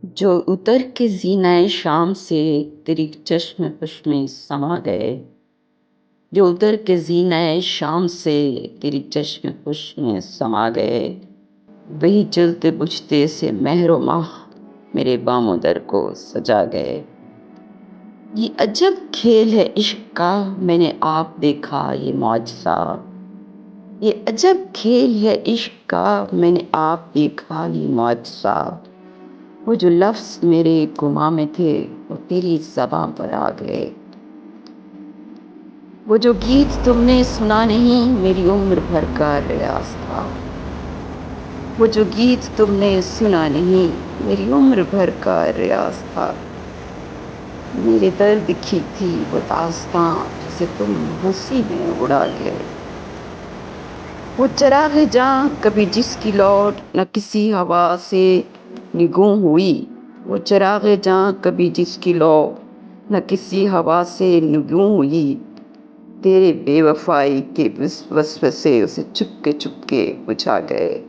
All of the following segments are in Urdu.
جو اتر کے زینۂ شام سے تیری چشم خوش میں سما گئے، جو اتر کے زینۂ شام سے تیری چشم خوش میں سما گئے، وہی جلتے بجھتے سے مہر و ماہ میرے بام و در کو سجا گئے۔ یہ عجب کھیل ہے عشق کا، میں نے آپ دیکھا یہ معجزہ۔ یہ عجب کھیل ہے عشق کا، میں نے آپ دیکھا یہ معجزہ۔ وہ جو لفظ میرے گماں میں تھے وہ تیری زباں پر آ گئے۔ وہ جو گیت تم نے سنا نہیں میری عمر بھر کا ریاض تھا۔ وہ جو گیت تم نے سنا نہیں میری عمر بھر کا ریاض تھا۔ میرے درد کی تھی وہ داستاں جسے تم ہنسی میں اڑا گئے۔ وہ چراغ جاں کبھی جس کی لوٹ نہ کسی ہوا سے نگوں ہوئی۔ وہ چراغ جاں کبھی جس کی لو نہ کسی ہوا سے نگوں ہوئی، تیرے بے وفائی کے وسوسے اسے چپ کے بجھا گئے۔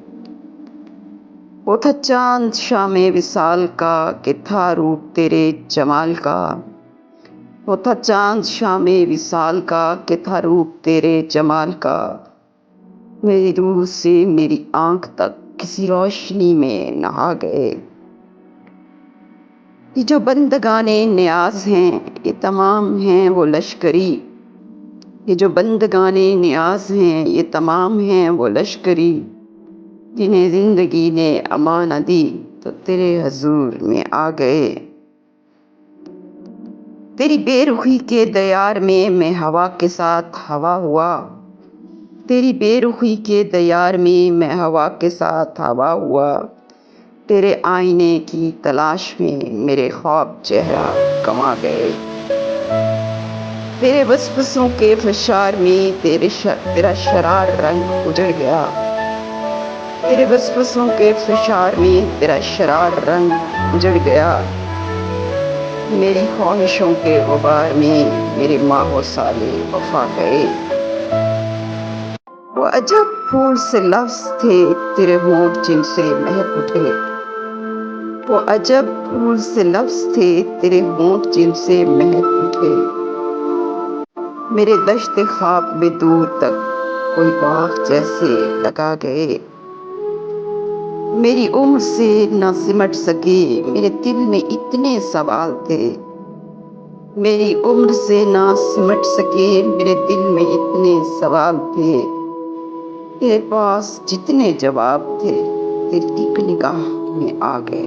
وہ تھا چاند شام وصال کا کہ تھا روپ تیرے جمال کا۔ وہ تھا چاند شام وصال کا کہ تھا روپ تیرے جمال کا۔ میری روح سے میری آنکھ تک کسی روشنی میں نہا گئے۔ یہ جو بندگان نیاز ہیں یہ تمام ہیں وہ لشکری۔ یہ جو بندگان نیاز ہیں یہ تمام ہیں وہ لشکری، جنہیں زندگی نے امان نہ دی تو تیرے حضور میں آ گئے۔ تیری بے رخی کے دیار میں ہوا کے ساتھ ہوا ہوا۔ تیری بے رخی کے دیار میں ہوا کے ساتھ ہوا ہوا، تیرے آئینے کی تلاش میں میرے خواب چہرہ گنوا گئے۔ تیرے وسوسوں کے فشار میں تیرا شرار رنگ اجڑ گیا۔ تیرے وسوسوں کے فشار میں تیرا شرار رنگ اجڑ گیا۔ میری خواہشوں کے غبار میں میرے ماہ و سال وفا گئے۔ وہ عجب پھول سے لفظ تھے تیرے ہونٹ جن سے مہک اٹھے۔ وہ عجب پھول سے لفظ تھے تیرے ہونٹ جن سے مہک اٹھے، میرے دشت خواب میں دور تک کوئی باغ جیسے لگا گئے۔ میری عمر سے نہ سمٹ سکے میرے دل میں اتنے سوال تھے۔ میری عمر سے نہ سمٹ سکے میرے دل میں اتنے سوال تھے، تیرے پاس جتنے جواب تھے تیری ایک نگاہ میں آ گئے۔